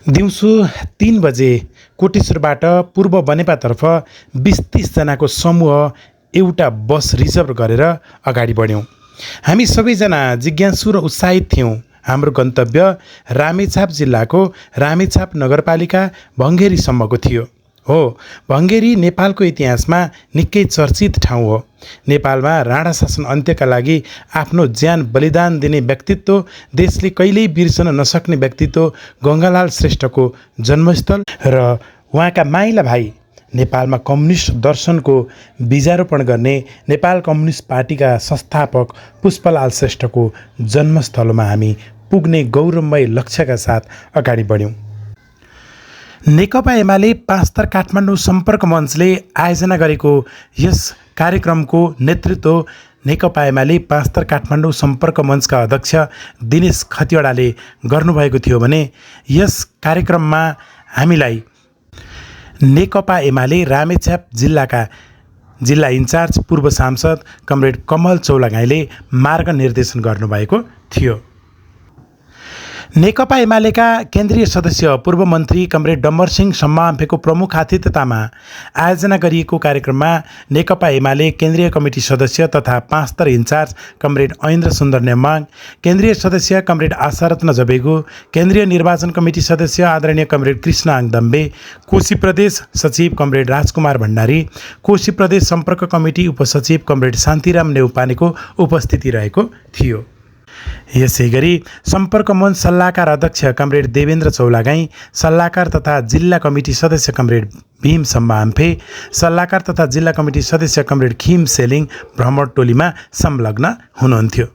दिउँसो 3 बजे कोटेश्वरबाट पूर्व बनेपातर्फ 20-30 जनाको समूह एउटा बस रिजर्भ गरेर अगाडि बढ्यौँ। हामी सबैजना जिज्ञासु र उत्साहित थियौँ। हाम्रो गन्तव्य रामेछाप जिल्लाको रामेछाप नगरपालिका भङ्गेरीसम्मको थियो। हो, भङ्गेरी नेपालको इतिहासमा निकै चर्चित ठाउँ हो। नेपालमा राणा शासन अन्त्यका लागि आफ्नो ज्यान बलिदान दिने व्यक्तित्व, देशले कहिल्यै बिर्सन नसक्ने व्यक्तित्व गङ्गालाल श्रेष्ठको जन्मस्थल र उहाँका माइला भाइ नेपालमा कम्युनिस्ट दर्शनको बीजारोपण गर्ने नेपाल कम्युनिस्ट पार्टीका संस्थापक पुष्पलाल श्रेष्ठको जन्मस्थलमा हामी पुग्ने गौरवमय लक्ष्यका साथ अगाडि बढ्यौँ। नेकपा एमाले पाँचथर काठमाडौँ सम्पर्क मञ्चले आयोजना गरेको यस कार्यक्रमको नेतृत्व नेकपा एमाले पाँचथर काठमाडौँ सम्पर्क मञ्चका अध्यक्ष दिनेश खतिवडाले गर्नुभएको थियो भने यस कार्यक्रममा हामीलाई नेकपा एमाले रामेछाप जिल्ला इन्चार्ज पूर्व सांसद कमरेड कमल चौलागाईले मार्गनिर्देशन गर्नुभएको थियो। नेकपा एमालेका केन्द्रीय सदस्य पूर्व मन्त्री कमरेड डम्बरसिंह सम्माम्फेको प्रमुख आतिथ्यतामा आयोजना गरिएको कार्यक्रममा नेकपा एमाले केन्द्रीय कमिटी सदस्य तथा पाँचथर इन्चार्ज कमरेड ऐन्द्र सुन्दर नेमाङ, केन्द्रीय सदस्य कमरेड आशारत्न जबेगु, केन्द्रीय निर्वाचन कमिटी सदस्य आदरणीय कमरेड कृष्ण आङदम्बे, कोशी प्रदेश सचिव कमरेड राजकुमार भण्डारी, कोशी प्रदेश सम्पर्क कमिटी उपसचिव कमरेड शान्तिराम नेउपानेको उपस्थिति रहेको थियो। यसै गरी सम्पर्क मञ्च सल्लाहकार अध्यक्ष कमरेड देवेन्द्र चौलागाई, सल्लाहकार तथा जिल्ला कमिटी सदस्य कमरेड भीम सम्माम्फे, सल्लाहकार तथा जिल्ला कमिटी सदस्य कमरेड खिम सेलिङ भ्रमण टोलीमा संलग्न हुनुहुन्थ्यो।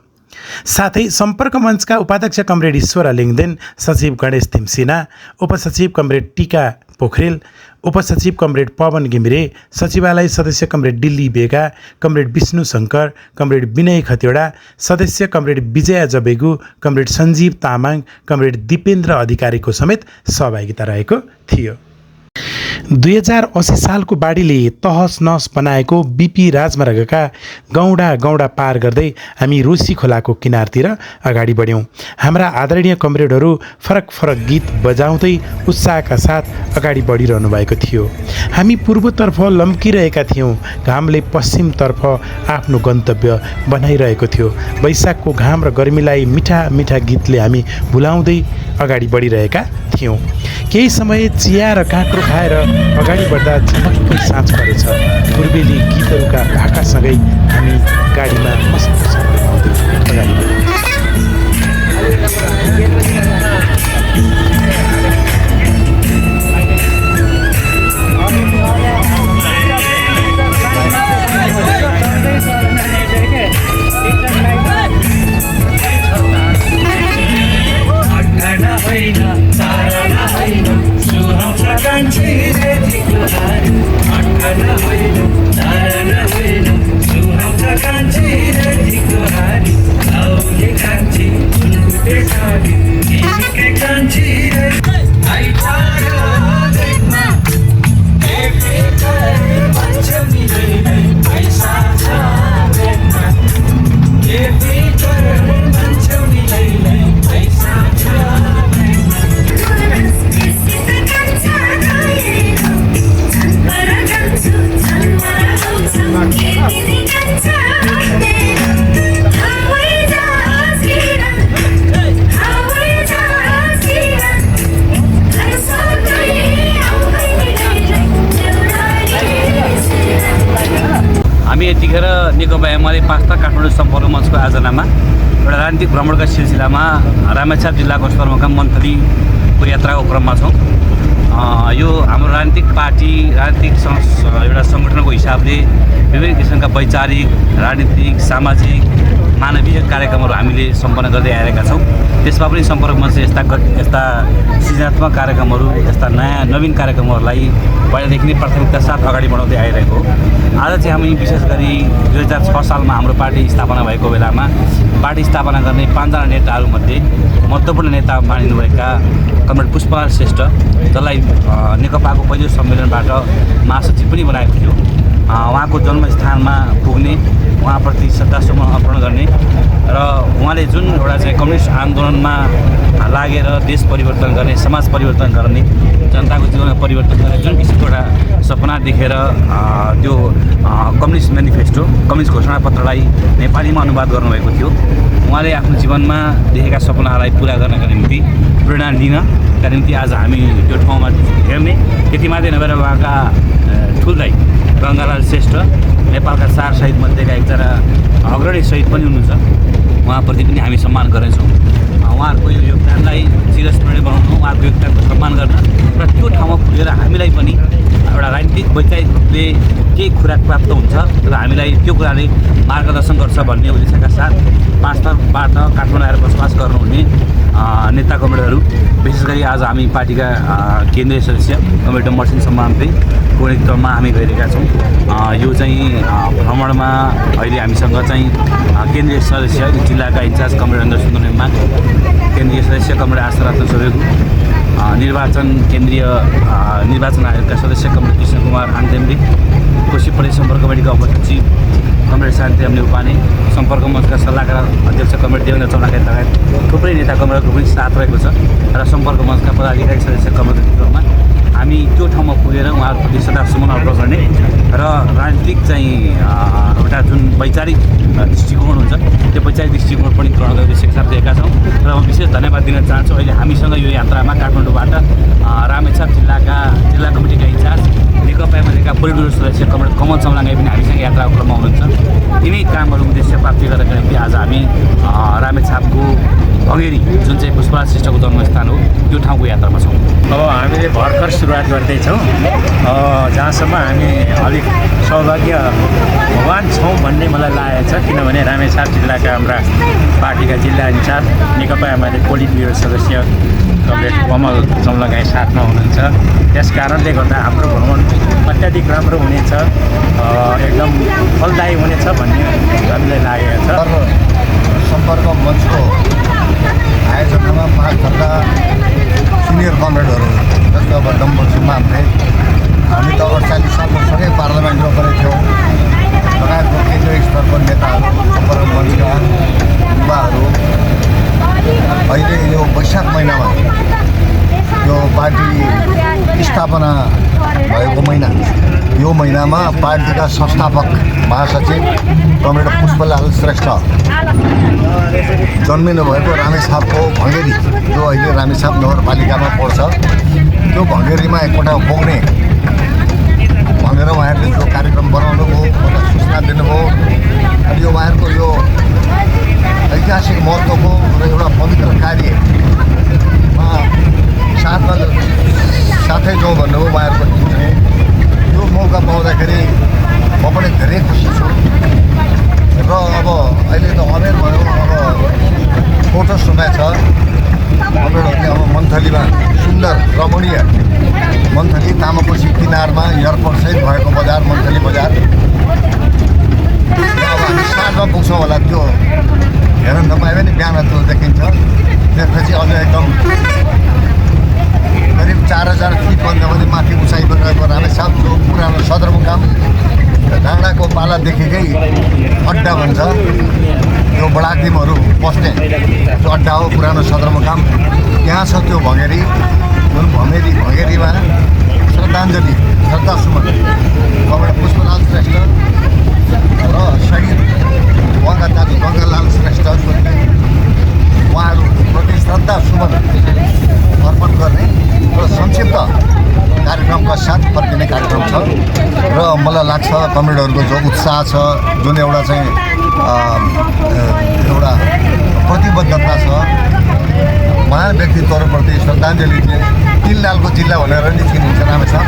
साथै सम्पर्क मञ्चका उपाध्यक्ष कमरेड ईश्वर लिङदेन, सचिव गणेश तिमसिना, उपसचिव कमरेड टिका पोखरेल, उपसचिव कमरेड पवन घिमिरे, सचिवालय सदस्य comrade Dilli Bega, comrade Vishnu Shankar, comrade Vinay Khatiwada, सदस्य comrade Vijaya Jabegu, comrade Sanjeev Tamang, comrade Dipendra अधिकारीको समेत सहभागिता रहेको थियो। 2080 सालको बाढीले तहस नहस बनाएको बिपी राजमार्गका गौडा पार गर्दै हामी रोसी खोलाको किनारतिर अगाडि बढ्यौँ। हाम्रा आदरणीय कमरेडहरू फरक गीत बजाउँदै उत्साहका साथ अगाडि बढिरहनु भएको थियो। हामी पूर्वतर्फ लम्किरहेका थियौँ। घामले पश्चिमतर्फ आफ्नो गन्तव्य बनाइरहेको थियो। वैशाखको घाम र गर्मीलाई मिठा गीतले हामी भुलाउँदै अगाडि बढिरहेका थियौँ। केही समय चिया र काँक्रो खाएर अगाडि बढ्दा झमक्कै साँझ परेछ। पूर्वेली गीतहरूका भाकासँगै हामी गाडीमा मस्तसँग अगाडि बढ्यौँ। यतिखेर नेकपा एमाले पाँचथर काठमाडौँ सम्पर्क मञ्चको आयोजनामा एउटा राजनीतिक भ्रमणका सिलसिलामा रामेछाप जिल्लाको सदरमुकाम मन्थलीको यात्राको क्रममा छौँ। यो हाम्रो राजनीतिक पार्टी एउटा सङ्गठनको हिसाबले विभिन्न किसिमका वैचारिक, राजनीतिक, सामाजिक, मानवीय कार्यक्रमहरू हामीले सम्पन्न गर्दै आइरहेका छौँ। त्यसमा पनि सम्पर्क मञ्चले यस्ता सृजनात्मक कार्यक्रमहरू, यस्ता नवीन कार्यक्रमहरूलाई पहिलादेखि नै प्राथमिकता साथ अगाडि बढाउँदै आइरहेको हो। आज चाहिँ हामी विशेष गरी 2006 सालमा हाम्रो पार्टी स्थापना भएको बेलामा पार्टी स्थापना गर्ने 5 जना नेताहरूमध्ये महत्त्वपूर्ण नेता मानिनुभएका कमरेड पुष्पलाल श्रेष्ठ, जसलाई नेकपाको पहिलो सम्मेलनबाट महासचिव पनि बनाएको थियो, उहाँको जन्मस्थानमा पुग्ने, उहाँप्रति श्रद्धासुमन अर्पण गर्ने र उहाँले जुन एउटा चाहिँ कम्युनिस्ट आन्दोलनमा लागेर देश परिवर्तन गर्ने, समाज परिवर्तन गर्ने, जनताको जीवनमा परिवर्तन गर्ने जुन किसिमको एउटा सपना देखेर त्यो कम्युनिस्ट म्यानिफेस्टो, कम्युनिस्ट घोषणापत्रलाई नेपालीमा अनुवाद गर्नुभएको थियो। उहाँले आफ्नो जीवनमा देखेका सपनाहरूलाई पुरा गर्नका निम्ति, प्रेरणा लिनका निम्ति आज हामी त्यो ठाउँमा हेर्ने, त्यति मात्रै नभएर उहाँका ठुल्दाइ गङ्गालाल श्रेष्ठ नेपालका 4 शहीदमध्येका एकजना अग्रणी शहीद पनि हुनुहुन्छ। उहाँप्रति पनि हामी सम्मान गर्नेछौँ। उहाँहरूको यो योगदानलाई चिरस्मरणीय बनाउनु, उहाँहरूको योगदानको सम्मान गर्न र त्यो ठाउँमा पुगेर हामीलाई पनि एउटा राजनीतिक वैचारिक रूपले केही खुराक प्राप्त हुन्छ र हामीलाई त्यो कुराले मार्गदर्शन गर्छ भन्ने उद्देश्यका साथ 5 थरबाट काठमाडौँ आएर बसोबास गर्नुहुने नेता कमरेडहरू, विशेष गरी आज हामी पार्टीका केन्द्रीय सदस्य कमरेड डम्बरसिंह सम्मानको नेतृत्वमा हामी गइरहेका छौँ। यो चाहिँ भ्रमणमा अहिले हामीसँग चाहिँ केन्द्रीय सदस्य जिल्लाका इन्चार्ज कमरेड अन्दर सुन्दर नेम्मा, केन्द्रीय सदस्य कमरेड आशारत्न सोरेगु, निर्वाचन आयोगका सदस्य कमरेड कृष्ण कुमार आन्देम्ली, कोशी प्रदेश सम्पर्क कमिटीका उपसचिव कमरेड शान्ति अम्ने उपाने, सम्पर्क मञ्चका सल्लाहकार अध्यक्ष कमरेड देवेन्द्र चौलागायत लगायत थुप्रै नेता कमरेडहरूको पनि साथ रहेको छ र सम्पर्क मञ्चका पदाधिकारी सदस्य कमरेडको नेतृत्वमा हामी त्यो ठाउँमा पुगेर उहाँहरूप्रति श्रद्धासुमन अर्पण गर्ने र राजनीतिक चाहिँ एउटा जुन वैचारिक दृष्टिकोण हुन्छ त्यो वैचारिक दृष्टिकोण पनि ग्रहण गर्ने उद्देश्यका साथ दिएका छौँ। र म विशेष धन्यवाद दिन चाहन्छु अहिले हामीसँग यो यात्रामा काठमाडौँबाट रामेछाप जिल्ला कमिटीका इन्चार्ज नेकपा एमालेका पोलिट ब्युरो सदस्य कमरेड कमल चौलागाई पनि हामीसँग यात्राको क्रममा हुनुहुन्छ। यिनै कामहरू उद्देश्य प्राप्ति गर्नका निम्ति आज हामी रामेछापको भँगेरी जुन चाहिँ पुष्पराज श्रेष्ठको जन्मस्थान हो त्यो ठाउँको यात्रामा छौँ। अब हामीले भर्खर सुरुवात गर्दैछौँ। जहाँसम्म हामी अलिक सौभाग्यवान छौँ भन्ने मलाई लागेको छ, किनभने रामेछाप जिल्लाका हाम्रा पार्टीका जिल्ला इन्चार्ज नेकपा एमाले पोलिट ब्युरो सदस्य कमरेड कमल चौलागाई साथमा हुनुहुन्छ। त्यस कारणले गर्दा हाम्रो भ्रमण अत्याधिक राम्रो हुनेछ, एकदम फलदायी हुनेछ भन्ने हामीलाई लागेको छ। सम्पर्क मञ्चको आयोजनामा 5 थरका सिनियर कमरेडहरू जस्तो अब डम्बरसिंह माम्रे, हामी त 48 सालमा सँगै पार्लियामेन्टमा पनि थियौँ, लगायतको केन्द्रीय स्तरको नेताहरू, सम्पर्क मञ्चका युवाहरू अहिले यो वैशाख महिनामा यो पार्टी स्थापना भएको महिना, यो महिनामा पार्टीका संस्थापक महासचिव कमरेड पुष्पलाल श्रेष्ठ जन्मिनु भएको रामेछापको भँगेरी, जो अहिले रामेछाप नगरपालिकामा पर्छ, त्यो भँगेरीमा एकपल्ट पुग्ने भनेर उहाँहरूले जो कार्यक्रम बनाउनु भयो, मलाई सूचना दिनुभयो। अनि यो उहाँहरूको यो ऐतिहासिक महत्त्वको र एउटा पवित्र कार्यमा साथै जाउँ भन्नुभयो उहाँहरूको टिमले। यो मौका पाउँदाखेरि म पनि धेरै खुसी छु र अब अहिले त अमेर भयो, अब फोटो सुनाइ छ कमरेडहरूले। अब मन्थलीमा सुन्दर रमणीय मन्थली तामाकोशी किनारमा एयरपोर्टसहित भएको बजार मन्थली बजार, अब हामी साँझमा पुग्छौँ होला। त्यो हेर्न नपाए पनि बिहान त्यो देखिन्छ। त्यसपछि अझ एकदम करिब 4000 फिटभन्दा पनि माथि उचाइमा रहेको रामेछाप जो पुरानो सदरमुकाम, डाँडाको पालादेखिकै अड्डा भन्छ, त्यो बडाकिमहरू बस्ने जो अड्डा हो, पुरानो सदरमुकाम त्यहाँ छ त्यो भँगेरी। जुन भँगेरीमा श्रद्धासुमन कमरेड पुष्पलाल श्रेष्ठ र शहीद उहाँका दाजु गङ्गालाल श्रेष्ठ उहाँहरूप्रति श्रद्धासुमन अर्पण गर्ने र संक्षिप्त कार्यक्रमका साथ फर्किने कार्यक्रम छ। र मलाई लाग्छ कमरेडहरूको जो उत्साह छ, जुन एउटा चाहिँ एउटा प्रतिबद्धता छ, महान व्यक्तित्वहरूप्रति श्रद्धाञ्जली चाहिँ 3 लालको जिल्ला भनेर नि चिनिन्छ रामेछाप।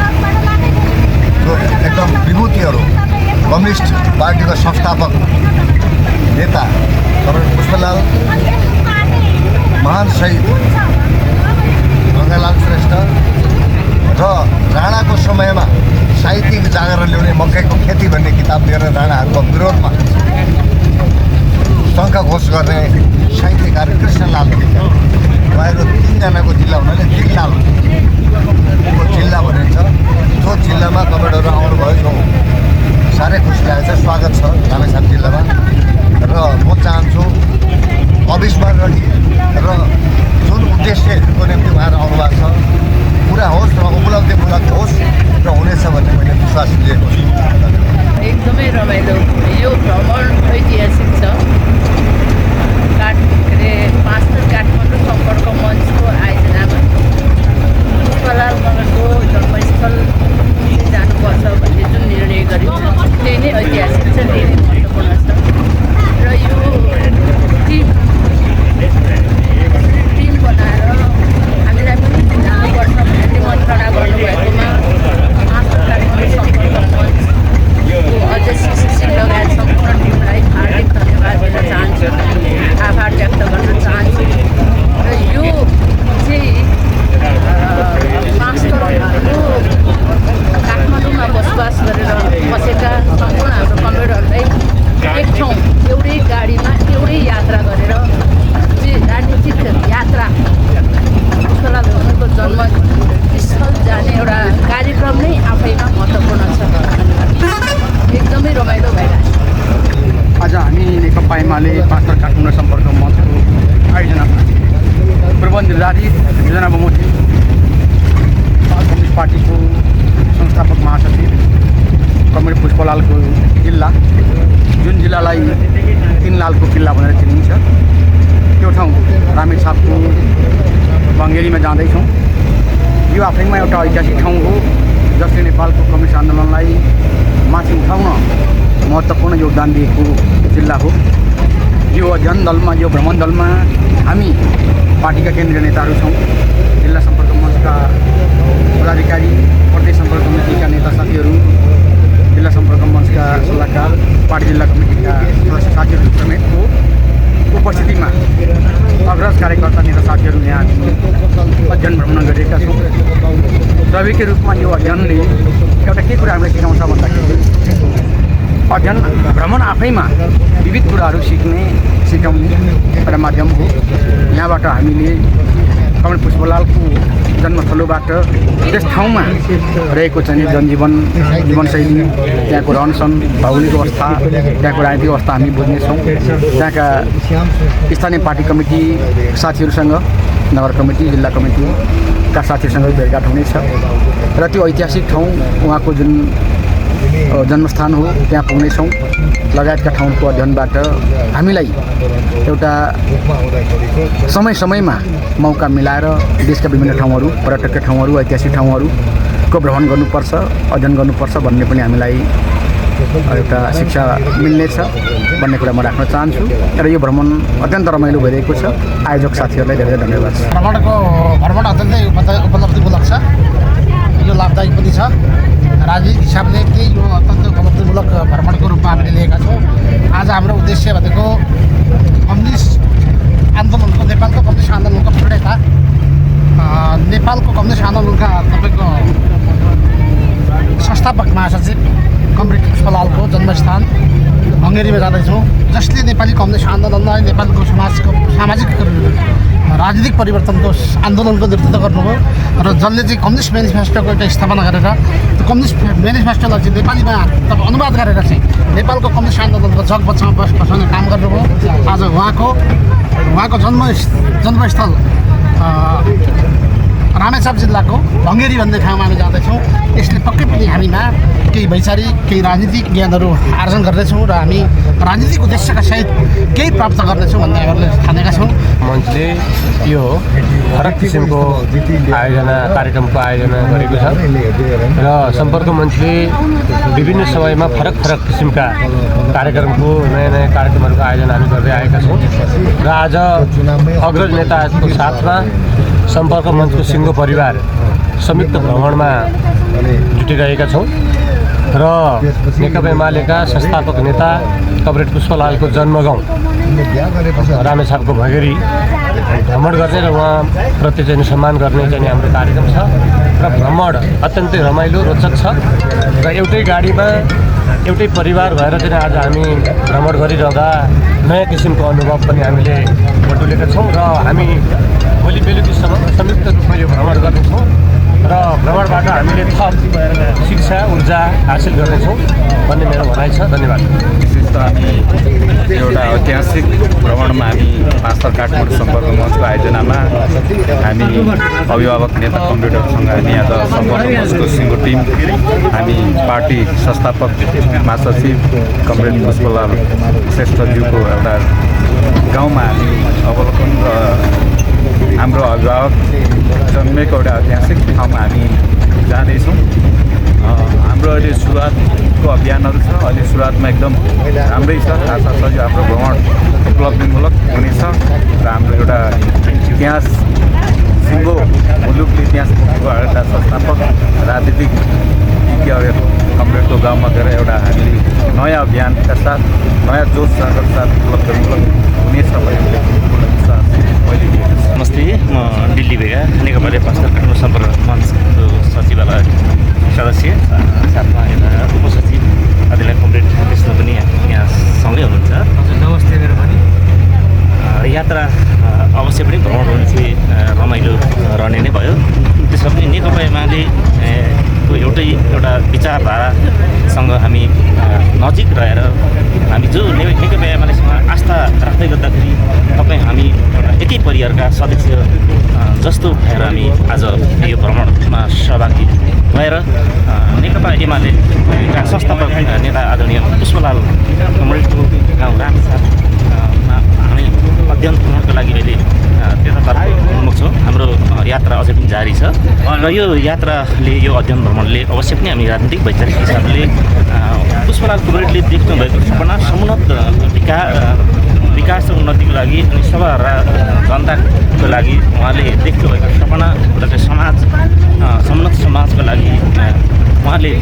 जो एकदम विभूतिहरू, कम्युनिस्ट पार्टीको संस्थापक नेता कमरेड पुष्पलाल, महान शहीद गङ्गालाल श्रेष्ठ र राणाको समयमा साहित्यिक जागरण ल्याउने मकैको खेती भन्ने किताब लिएर राणाहरूको विरोधमा शङ्का घोष गर्ने साहित्यकार कृष्णलाल उहाँहरू 3 जनाको जिल्ला हुनाले 3 लालको जिल्ला भनिन्छ। त्यो जिल्लामा कमरेडहरू आउनुभयो, जो साह्रै खुसी लागेको छ। स्वागत छ रामेछाप जिल्लामा। र म चाहन्छु अविस्मरणीय र जुन उद्देश्यको निम्ति उहाँहरू आउनुभएको छ पुरा होस् र उपलब्धिमूलक होस् र हुनेछ भन्ने मैले विश्वास लिएको छु। एकदमै रमाइलो यो भ्रमण ऐतिहासिक छ। पाँचथर काठमाडौँ सम्पर्क मञ्चको आयोजनामा पुष्पलाल मगरको जन्मस्थल जानुपर्छ भन्ने जुन निर्णय गरिन्छ त्यही नै ऐतिहासिक छ, त्यही नै महत्त्वपूर्ण छ। र यो टिम बनाएर हामीलाई पनि जानुपर्छ भन्ने निमन्त्रणा गर्नुभएकोमा पाँचथर काठमाडौँ सम्पर्क मञ्चको अध्यक्ष सिंह लगायत सम्पूर्ण टिमलाई हार्दिक धन्यवाद दिन चाहन्छु, आभार व्यक्त गर्न चाहन्छु। र यो चाहिँ काठमाडौँमा बसोबास गरेर बसेका सम्पूर्ण हाम्रो कमरेडहरूलाई एक ठाउँ एउटै गाडीमा एउटै यात्रा गरेर चाहिँ राजनीतिक यात्रा पुष्पलाल मगरको जन्मस्थल जाने एउटा कार्यक्रम नै आफैमा महत्त्वपूर्ण छ। एकदमै रमाइलो भइरहेको छ। आज हामी नेकपा एमाले पाँचथर काठमाडौँ सम्पर्क मञ्चको आयोजनामा पूर्व निर्धारित योजना बमोजिम कम्युनिस्ट पार्टीको संस्थापक महासचिव कमरेड पुष्पलालको जिल्ला, जुन जिल्लालाई 3 लालको किल्ला भनेर चिनिन्छ, त्यो ठाउँ रामेछापको बङ्गेरीमा जाँदैछौँ। यो आफैमा एउटा ऐतिहासिक ठाउँ हो जसले नेपालको कम्युनिस्ट आन्दोलनलाई माथि उठाउन महत्त्वपूर्ण योगदान दिएको जिल्ला हो। यो अध्ययन दलमा, यो भ्रमण दलमा हामी पार्टीका केन्द्रीय नेताहरू छौँ, जिल्ला सम्पर्क मञ्चका पदाधिकारी, प्रदेश सम्पर्क समितिका नेता साथीहरू, जिल्ला सम्पर्क मञ्चका सल्लाहकार, पार्टी जिल्ला कमिटीका सदस्य साथीहरू समेतको उपस्थितिमा अग्रज कार्यकर्ता नेता साथीहरू यहाँ अध्ययन भ्रमण गरिएका छौँ। स्वाभाविकै रूपमा यो अध्ययनले एउटा के कुरा हामीलाई सिकाउँछ भन्दाखेरि अध्ययन भ्रमण आफैमा विविध कुराहरू सिकाउने एउटा माध्यम हो। यहाँबाट हामीले कमरेड पुष्पलालको जन्मथलोबाट त्यस ठाउँमा रहेको चाहिँ जनजीवन, जीवनशैली, त्यहाँको रहनसहन, भौगोलिक अवस्था, त्यहाँको राजनीतिक अवस्था हामी बुझ्नेछौँ। त्यहाँका स्थानीय पार्टी कमिटी साथीहरूसँग, नगर कमिटी, जिल्ला कमिटीका साथीहरूसँग भेटघाट हुनेछ र त्यो ऐतिहासिक ठाउँ, उहाँको जुन जन्मस्थान हो त्यहाँ पुग्नेछौँ। लगायतका ठाउँको अध्ययनबाट हामीलाई एउटा समयमा मौका मिलाएर देशका विभिन्न ठाउँहरू, पर्यटकीय ठाउँहरू, ऐतिहासिक ठाउँहरूको भ्रमण गर्नुपर्छ, अध्ययन गर्नुपर्छ भन्ने पनि हामीलाई एउटा शिक्षा मिल्नेछ भन्ने कुरा म राख्न चाहन्छु। र यो भ्रमण अत्यन्त रमाइलो भइरहेको छ। आयोजक साथीहरूलाई धेरै धन्यवाद छ। भ्रमण अत्यन्तै उपलब्धिमूलक छ, यो लाभदायक पनि छ। राजनीतिक हिसाबले केही यो अत्यन्त उपलब्धिमूलक भ्रमणको रूपमा हामीले लिएका छौँ। आज हाम्रो उद्देश्य भनेको कम्युनिस्ट आन्दोलनको, नेपालको कम्युनिस्ट आन्दोलनको प्रणेता, नेपालको कम्युनिस्ट आन्दोलनका तपाईँको संस्थापक महासचिव कमरेड पुष्पलालको जन्मस्थान बङ्गेरीमा जाँदैछौँ, जसले नेपाली कम्युनिस्ट आन्दोलनलाई, नेपालको सामाजिक राजनीतिक परिवर्तनको आन्दोलनको नेतृत्व गर्नुभयो र जसले चाहिँ कम्युनिस्ट मेनिफेस्टोको एउटा स्थापना गरेर त्यो कम्युनिस्ट मेनिफेस्टोलाई चाहिँ नेपालीमा अनुवाद गरेर चाहिँ नेपालको कम्युनिस्ट आन्दोलनको जग बचाउने काम गर्नुभयो। आज उहाँको जन्मस्थल रामेछाप जिल्लाको भङ्गेरी भन्ने ठाउँमा हामी जाँदैछौँ। यसले पक्कै पनि हामीमा केही वैचारिक, केही राजनीतिक ज्ञानहरू आर्जन गर्दैछौँ र हामी राजनीतिक उद्देश्यका सहित केही प्राप्त गर्नेछौँ भन्ने हामीले ठानेका छौँ। मञ्चले यो फरक किसिमको कार्यक्रमको आयोजना गरेको छ र सम्पर्क मञ्चले विभिन्न समयमा फरक किसिमका कार्यक्रमको नयाँ कार्यक्रमहरूको आयोजना हामी गर्दै आएका छौँ र आज अग्रज नेताको साथमा सम्पर्क मञ्चको सिङ्गो परिवार संयुक्त भ्रमणमा जुटिरहेका छौँ र नेकपा एमालेका संस्थापक नेता कमरेड पुष्पलालको जन्मगाउँ रामेछापको भगेरी भ्रमण गर्ने र उहाँप्रति चाहिँ सम्मान गर्ने चाहिँ हाम्रो कार्यक्रम छ र भ्रमण अत्यन्तै रमाइलो, रोचक छ र एउटै गाडीमा एउटै परिवार भएर चाहिँ आज हामी भ्रमण गरिरहँदा नयाँ किसिमको अनुभव पनि हामीले बटुलेका छौँ र हामी भोलि बेलुकीसम्म संयुक्त रूपमा यो भ्रमण गर्नेछौँ र भ्रमणबाट हामीले थप शिक्षा ऊर्जा हासिल गर्नेछौँ भन्ने मेरो भनाइ छ। धन्यवाद। विशेष त हामी एउटा ऐतिहासिक भ्रमणमा हामी पाँचथर काठमाडौँ सम्पर्क मञ्चको आयोजनामा हामी अभिभावक नेता कमरेडहरूसँग हामी आज सम्पर्क मञ्चको सिङ्गो टिम हामी पार्टी संस्थापक महासचिव कमरेड पुष्पलाल श्रेष्ठज्यूको एउटा गाउँमा हामी अवलोकन र हाम्रो अभिभावक जन्मेको एउटा ऐतिहासिक ठाउँमा हामी जाँदैछौँ। हाम्रो अहिले सुरुवातको अभियानहरू छ। अहिले सुरुवातमा एकदम राम्रै छ। आशा छ यो हाम्रो भ्रमण उपलब्धिमूलक हुनेछ र हाम्रो एउटा इतिहास सिङ्गो मुलुकले इतिहास बोकेको एउटा संस्थापक राजनीतिक विज्ञहरू कमरेडको गाउँमा गएर एउटा हामीले नयाँ अभियानका साथ नयाँ जोसका साथ उपलब्धिमूलक हुनेछ भन्ने पूर्ण विश्वास मैले दिएको छु। नमस्ते, म दिल्ली भेगा नेकपाले पाँचथर काठमाडौँ सम्पर्क मञ्चको सचिवालय सदस्य, साथमा यता उपसचिव आदिलाई कमरेड कृष्ण पनि यहाँ सँगै हुनुहुन्छ। हजुर नमस्ते मेरो पनि। यात्रा अवश्य पनि भ्रमण हुने चाहिँ रमाइलो रहने नै भयो। त्यसमा पनि नेकपा एमाले को एउटा विचारधारासँग हामी नजिक रहेर हामी जो नेकपा एमालेसँग आस्था राख्दै गर्दाखेरि तपाईँ हामी एउटा एकै परिवारका सदस्य जस्तो भएर हामी आज यो भ्रमणमा सहभागी भएर नेकपा एमालेका संस्थापक नेता आदरणीय पुष्पलाल कमरेडको गाउँ रामेछापमा हामी अध्ययन भ्रमणको लागि अहिले त्यतातर्फ उन्मुख छौँ। हाम्रो यात्रा अझै पनि जारी छ र यो यात्राले यो अध्ययन भ्रमणले अवश्य पनि हामी राजनीतिक वैचारिक हिसाबले पुष्पलाल कमरेडले देख्नुभएको सपना समुन्नत विकास र उन्नतिको लागि अनि सबै जनताको लागि उहाँले देख्नुभएको सपना एउटा चाहिँ समुन्नत समाजको लागि उहाँले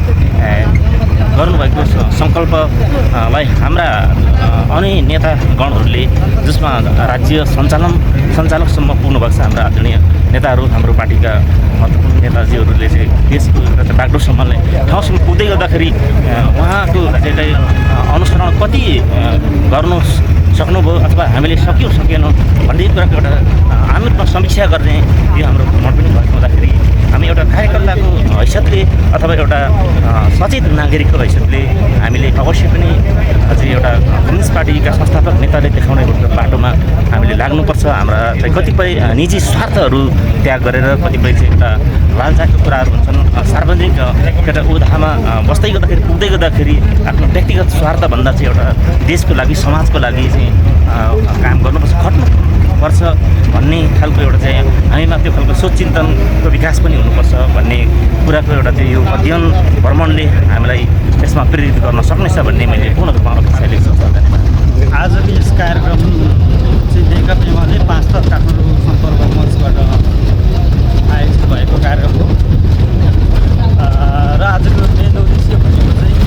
गर्नुभएको सङ्कल्पलाई हाम्रा अन्य नेतागणहरूले जसमा राज्य सञ्चालकसम्म पुग्नुभएको छ हाम्रा आदरणीय नेताहरू, हाम्रो पार्टीका महत्त्वपूर्ण नेताजीहरूले चाहिँ देशको एउटा बागडोरसम्म ठाउँसम्म पुग्दै गर्दाखेरि उहाँको चाहिँ अनुसरण कति गर्नु सक्नुभयो अथवा हामीले सक्यौँ सकेनौँ भन्ने कुराको एउटा आत्म समीक्षा गर्ने यो हाम्रो भ्रमण पनि भएको हुँदाखेरि हामी एउटा कार्यकर्ताको हैसियतले अथवा एउटा सचेत नागरिकको हैसियतले हामीले अवश्य पनि अझै एउटा कम्युनिस्ट पार्टीका संस्थापक नेताले देखाउने बाटोमा हामीले लाग्नुपर्छ। हाम्रा चाहिँ कतिपय निजी स्वार्थहरू त्याग गरेर कतिपय चाहिँ एउटा लालचाको कुराहरू हुन्छन्, सार्वजनिक एउटा उधामा बस्दै गर्दाखेरि आफ्नो व्यक्तिगत स्वार्थभन्दा चाहिँ एउटा देशको लागि समाजको लागि चाहिँ काम गर्नुपर्छ, खट्नुपर्छ भन्ने खालको एउटा चाहिँ हामीमा त्यो खालको सोच चिन्तनको विकास पनि हुनुपर्छ भन्ने कुराको एउटा चाहिँ यो अध्ययन भ्रमणले हामीलाई यसमा प्रेरित गर्न सक्नेछ भन्ने मैले पूर्ण रूपमा अपेक्षा लिएको छु। आजको यस कार्यक्रम चाहिँ नेकपा एमाले पाँचथर काठमाडौँ सम्पर्क मञ्चबाट आयोजित भएको कार्यक्रम हो र आजको मेन उद्देश्य भनेको चाहिँ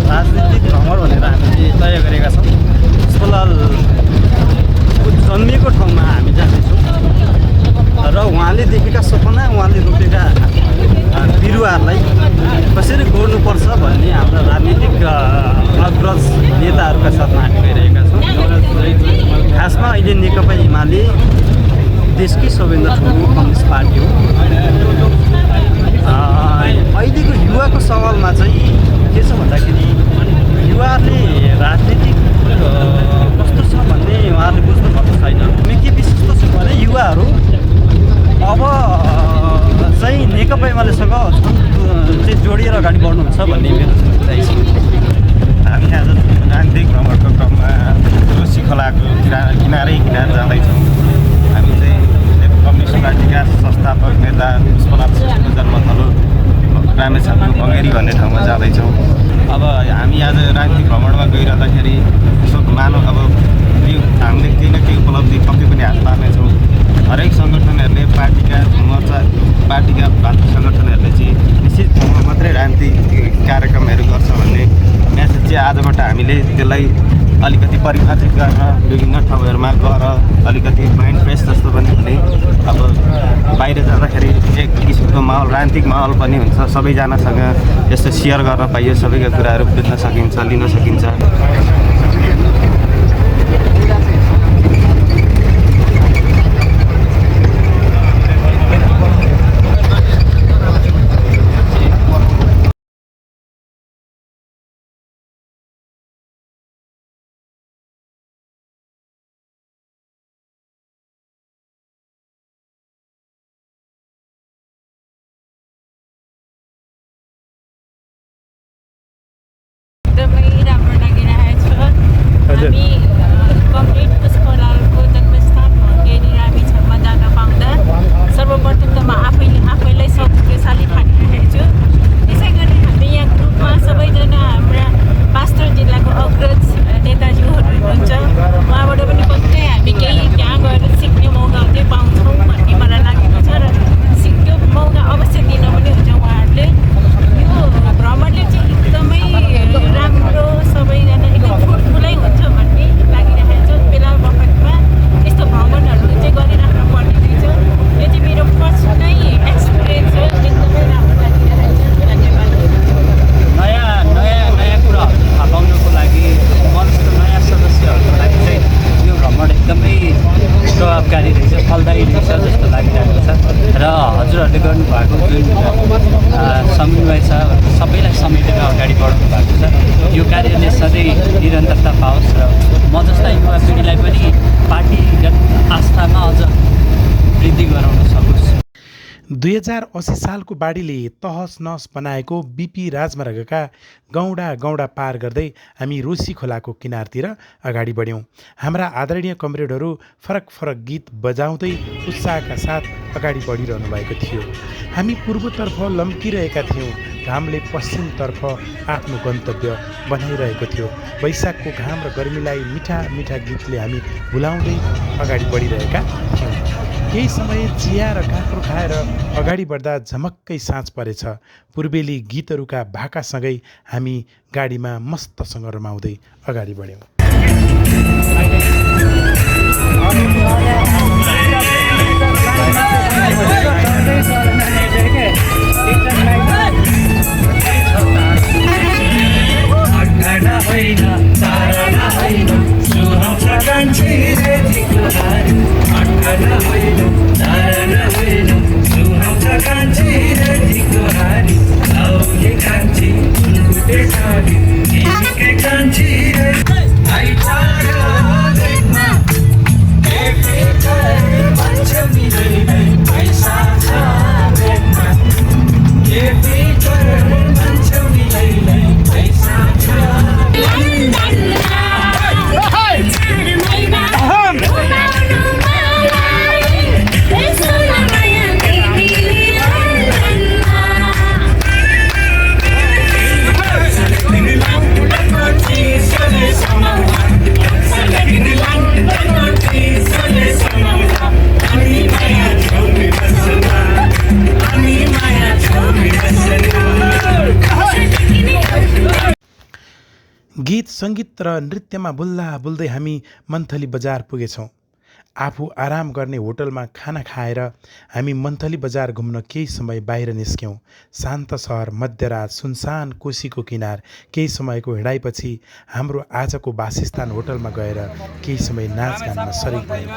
राजनीतिक भ्रमण भनेर हामीले तय गरेका छौँ। पुष्पलालको जन्मिएको ठाउँमा हामी जाँदैछौँ र उहाँले देखेका सपना, उहाँले रोपेका बिरुवाहरूलाई कसरी गोड्नुपर्छ भन्ने हाम्रो राजनीतिक अग्रज नेताहरूका साथमा हामी गइरहेका छौँ। खासमा अहिले नेकपा एमाले देशकै सबैभन्दा ठुलो कम्युनिस्ट पार्टी हो। अहिलेको युवाको सवालमा चाहिँ के छ भन्दाखेरि युवाहरूले राजनीतिक कस्तो छ भन्ने उहाँहरूले बुझ्नु भएको छैन। म के विशेष छु भने युवाहरू अब चाहिँ नेकपा एमालेसँग चाहिँ जोडिएर अगाडि बढ्नुहुन्छ भन्ने मेरो बुझाइ छ। हामी आज राजनीतिक भ्रमणको क्रममा तुलसी खोलाको किनारै जाँदैछौँ। हामी चाहिँ कम्युनिस्ट पार्टीका संस्थापक नेता पुष्पलाल श्रेष्ठको जन्मथलो रामेछापको बङ्गेरी भन्ने ठाउँमा जाँदैछौँ। अब हामी आज राजनीतिक भ्रमणमा गइरहँदाखेरि यसो मानव अब यो हामीले केही न केही उपलब्धि पक्कै पनि हात पार्नेछौँ। हरेक सङ्गठनहरूले पार्टीका भातृ सङ्गठनहरूले चाहिँ निश्चित ठाउँमा मात्रै राजनीतिक कार्यक्रमहरू गर्छ भन्ने म्यासेज चाहिँ आजबाट हामीले त्यसलाई अलिकति परिभाषित गर्न विभिन्न ठाउँहरूमा गएर अलिकति माइन्ड फ्रेस जस्तो पनि हुने। अब बाहिर जाँदाखेरि एक किसिमको माहौल, राजनीतिक माहौल पनि हुन्छ। सबैजनासँग यस्तो सेयर गर्न पाइयो, सबैका कुराहरू बुझ्न सकिन्छ, लिन सकिन्छ। भएको जुन समन्वय छ सबैलाई समेटेर अगाडि बढाउनु भएको छ। यो कार्यले सधैँ निरन्तरता पाओस् र म जस्ता युवा पिँढीलाई पनि पार्टीगत आस्थामा अझ वृद्धि गराउन सकोस्। 2080 सालको बाढीले तहस नहस बनाएको बिपी राजमार्गका गौडा पार गर्दै हामी रोसी खोलाको किनारतिर अगाडि बढ्यौँ। हाम्रा आदरणीय कमरेडहरू फरक फरक गीत बजाउँदै उत्साहका साथ अगाडि बढिरहनु भएको थियो। हामी पूर्वतर्फ लम्किरहेका थियौँ, घामले पश्चिमतर्फ आफ्नो गन्तव्य बनाइरहेको थियो। वैशाखको घाम र गर्मीलाई मिठा मिठा गीतले हामी भुलाउँदै अगाडि बढिरहेका थियौँ। केही समय चिया र काँक्रो खाएर अगाडि बढ्दा झमक्कै साँझ परेछ। पूर्वेली गीतहरूका भाकासँगै हामी गाडीमा मस्तसँग रमाउँदै अगाडि बढ्यौँ। गीत सङ्गीत र नृत्यमा बुल्दा बुल्दै हामी मन्थली बजार पुगेछौँ। आफू आराम गर्ने होटलमा खाना खाएर हामी मन्थली बजार घुम्न केही समय बाहिर निस्क्यौँ। शान्त सहर, मध्यरात, सुनसान कोसीको किनार। केही समयको हिँडाइपछि हाम्रो आजको वासस्थान होटलमा गएर केही समय नाचगानमा सरिक भयौँ।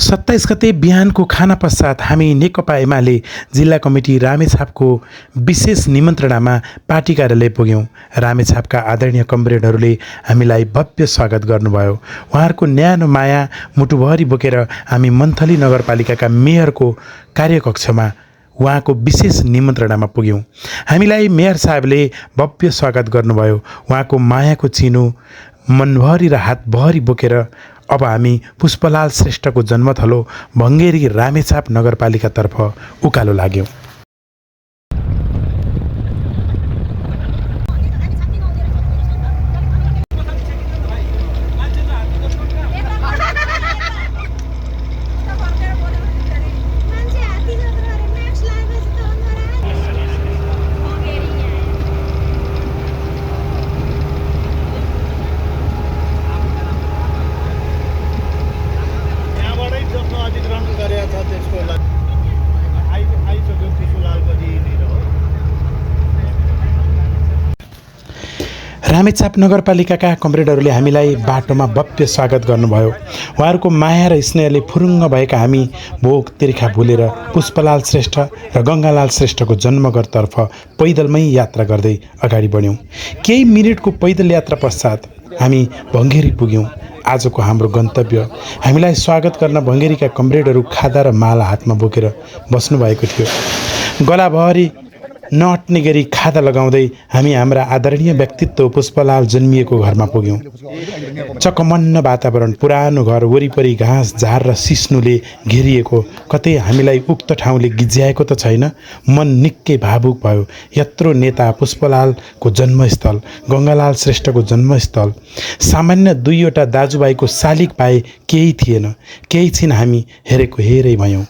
सत्ताइस गते बिहानको खाना पश्चात हामी नेकपा एमाले जिल्ला कमिटी रामेछापको विशेष निमन्त्रणामा पार्टी कार्यालय पुग्यौँ। रामेछापका आदरणीय कमरेडहरूले हामीलाई भव्य स्वागत गर्नुभयो। उहाँहरूको न्यानो माया मुटुभरि बोकेर हामी मन्थली नगरपालिकाका मेयरको कार्यकक्षमा उहाँको विशेष निमन्त्रणामा पुग्यौँ। हामीलाई मेयर साहबले भव्य स्वागत गर्नुभयो। उहाँको मायाको चिनो मनभरि र हातभरि बोकेर अब हामी पुष्पलाल श्रेष्ठको जन्मथलो भङ्गेरी रामेछाप नगरपालिकातर्फ उकालो लाग्यौँ। रामेछाप नगरपालिकाका कमरेडहरूले हामीलाई बाटोमा भव्य स्वागत गर्नुभयो। उहाँहरूको माया र स्नेहले फुरुङ्ग भएका हामी भोक तिर्खा भुलेर पुष्पलाल श्रेष्ठ र गङ्गालाल श्रेष्ठको जन्मघरतर्फ पैदलमै यात्रा गर्दै अगाडि बढ्यौँ। केही मिनटको पैदल यात्रा पश्चात हामी भङ्गेरी पुग्यौँ। आजको हाम्रो गन्तव्य। हामीलाई स्वागत गर्न भङ्गेरीका कमरेडहरू खादा र माला हातमा बोकेर बस्नुभएको थियो। गलाभरि नअट्ने गरी खादा लगाउँदै हामी हाम्रा आदरणीय व्यक्तित्व पुष्पलाल जन्मिएको घरमा पुग्यौँ। चकमन्न वातावरण, पुरानो घर, वरिपरि घाँस झार र सिस्नुले घेरिएको, कतै हामीलाई उक्त ठाउँले गिज्याएको त छैन। मन निकै भावुक भयो। यत्रो नेता पुष्पलालको जन्मस्थल, गङ्गालाल श्रेष्ठको जन्मस्थल, सामान्य 2वटा दाजुभाइको शालिग पाए केही थिएन। केही छिन हामी हेरेको हेरै भयौँ।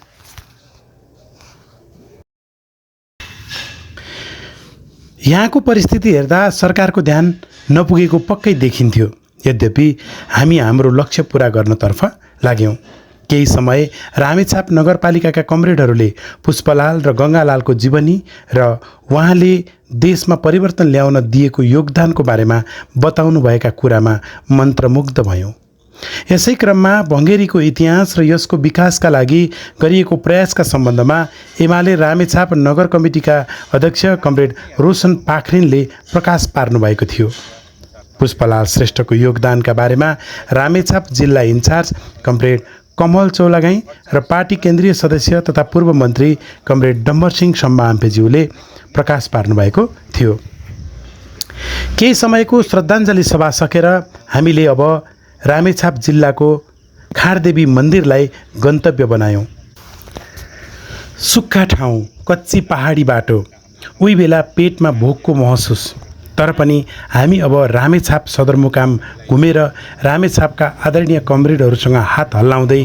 यहाँको परिस्थिति हेर्दा सरकारको ध्यान नपुगेको पक्कै देखिन्थ्यो। यद्यपि हामी हाम्रो लक्ष्य पूरा गर्नतर्फ लाग्यौँ। केही समय रामेछाप नगरपालिकाका कमरेडहरूले पुष्पलाल र गङ्गालालको जीवनी र उहाँले देशमा परिवर्तन ल्याउन दिएको योगदानको बारेमा बताउनुभएका कुरामा मन्त्रमुग्ध भयौँ। यसै क्रममा भङ्गेरीको इतिहास र यसको विकासका लागि गरिएको प्रयासका सम्बन्धमा एमाले रामेछाप नगर कमिटीका अध्यक्ष कमरेड रोशन पाखरिनले प्रकाश पार्नुभएको थियो। पुष्पलाल श्रेष्ठको योगदानका बारेमा रामेछाप जिल्ला इन्चार्ज कमरेड कमल चौलागाई र पार्टी केन्द्रीय सदस्य तथा पूर्व मन्त्री कमरेड डम्बरसिंह सम्माम्पेज्यूले प्रकाश पार्नुभएको थियो। केही समयको श्रद्धाञ्जली सभा सकेर हामीले अब रामेछाप जिल्लाको खारदेवी मन्दिरलाई गन्तव्य बनायौँ। सुक्खा ठाउँ, कच्ची पहाडी बाटो, उही बेला पेटमा भोकको महसुस। तर पनि हामी अब रामेछाप सदरमुकाम घुमेर रामेछापका आदरणीय कमरेडहरूसँग हात हल्लाउँदै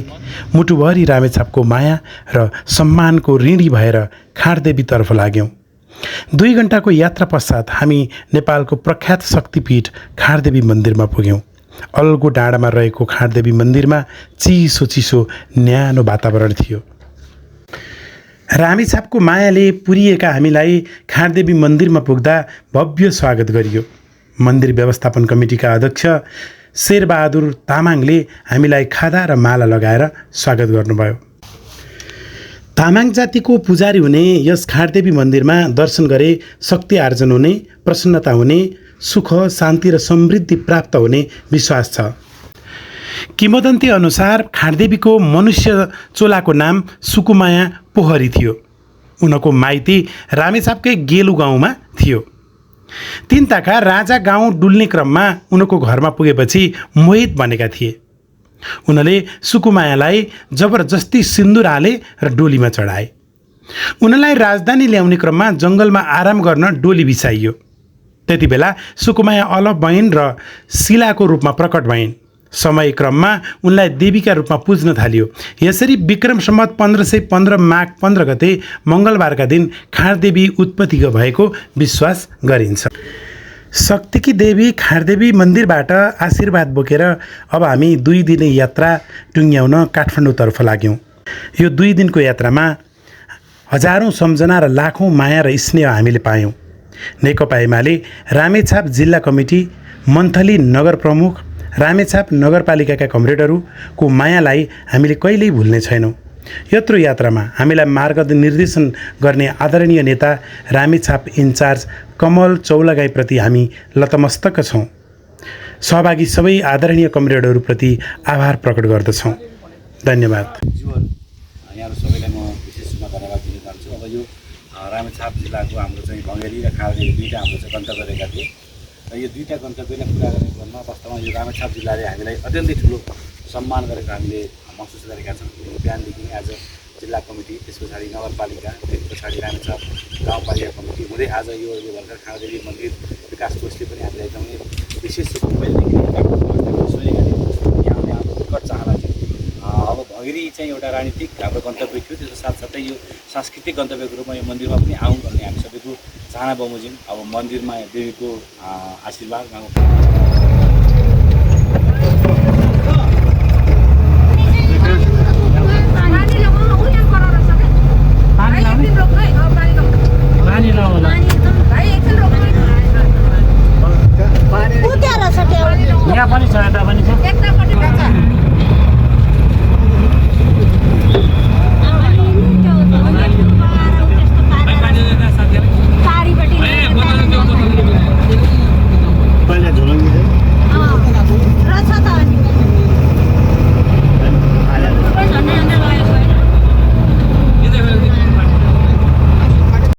मुटुभरि रामेछापको माया र सम्मानको ऋणी भएर खारदेवीतर्फ लाग्यौँ। 2 घण्टाको यात्रा पश्चात हामी नेपालको प्रख्यात शक्तिपीठ खारदेवी मन्दिरमा पुग्यौँ। अल्गो डाँडामा रहेको खारदेवी मन्दिरमा चिसो चिसो न्यानो वातावरण थियो। रामेछापको मायाले पुरिएका हामीलाई खारदेवी मन्दिरमा पुग्दा भव्य स्वागत गरियो। मन्दिर व्यवस्थापन कमिटीका अध्यक्ष शेरबहादुर तामाङले हामीलाई खादा र माला लगाएर स्वागत गर्नुभयो। तामाङ जातिको पुजारी हुने यस खारदेवी मन्दिरमा दर्शन गरे शक्ति आर्जन हुने, प्रसन्नता हुने, सुख शान्ति र समृद्धि प्राप्त हुने विश्वास छ। किंवदन्ती अनुसार खारदेवीको मनुष्य चोलाको नाम सुकुमाया पोखरी थियो। उनको माइती रामेछापकै गेलु गाउँमा थियो। तिनताका राजा गाउँ डुल्ने क्रममा उनको घरमा पुगेपछि मोहित बनेका थिए। उनले सुकुमायालाई जबरजस्ती सिन्दुर हाले र डोलीमा चढाए। उनलाई राजधानी ल्याउने क्रममा जङ्गलमा आराम गर्न डोली बिसाइयो। त्यति बेला सुकुमाया अलप भइन् र शिलाको रूपमा प्रकट भइन्। समय क्रममा उनलाई देवीका रूपमा पुज्न थालियो। यसरी विक्रम सम्वत 1515 माघ 15 गते मङ्गलबारका दिन खारदेवी उत्पत्ति भएको विश्वास गरिन्छ। शक्तिकी देवी खारदेवी मन्दिरबाट आशीर्वाद बोकेर अब हामी 2 दिने यात्रा टुङ्ग्याउन काठमाडौँतर्फ लाग्यौँ। यो 2 दिनको यात्रामा हजारौँ सम्झना र लाखौँ माया र स्नेह हामीले पायौँ। नेकपा एमाले रामेछाप जिल्ला कमिटी, मन्थली नगर प्रमुख, रामेछाप नगरपालिकाका कमरेडहरूको मायालाई हामीले कहिल्यै भुल्ने छैनौँ। यत्रो यात्रामा हामीलाई मार्गनिर्देशन गर्ने आदरणीय नेता रामेछाप इन्चार्ज कमल चौलागाईप्रति हामी लतमस्तक छौँ। सहभागी सबै आदरणीय कमरेडहरूप्रति आभार प्रकट गर्दछौँ। धन्यवाद। यहाँहरू सबैलाई म विशेष रूपमा धन्यवाद दिन चाहन्छु। अब यो रामेछाप जिल्लाको हाम्रो चाहिँ भङ्गेरी र खारदेवी 2टा हाम्रो चाहिँ गन्तव्य रहेका थिए र यो 2टा गन्तव्यलाई पुरा गर्ने क्रममा वास्तवमा यो रामेछाप जिल्लाले हामीलाई अत्यन्तै ठुलो सम्मान गरेको हामीले महसुस गरेका छौँ। बिहानदेखि नै आज जिल्ला कमिटी, त्यस पछाडि नगरपालिका, त्यस पछाडि रामेछाप गाउँपालिका कमिटी हुँदै आज यो भर्खर खारदेवी मन्दिर विकास कोषले पनि हामीलाई एकदमै विशेष रूपमा पहिलेदेखि सोचेका थियौँ कि हामीले हाम्रो विकट चाहना थियो। अब भङ्गेरी चाहिँ एउटा राजनीतिक हाम्रो गन्तव्य थियो, त्यसको साथसाथै यो सांस्कृतिक गन्तव्यको रूपमा यो मन्दिरमा पनि आउँ भन्ने हामी सबैको चाहना बमोजिम। अब मन्दिरमा देवीको आशीर्वाद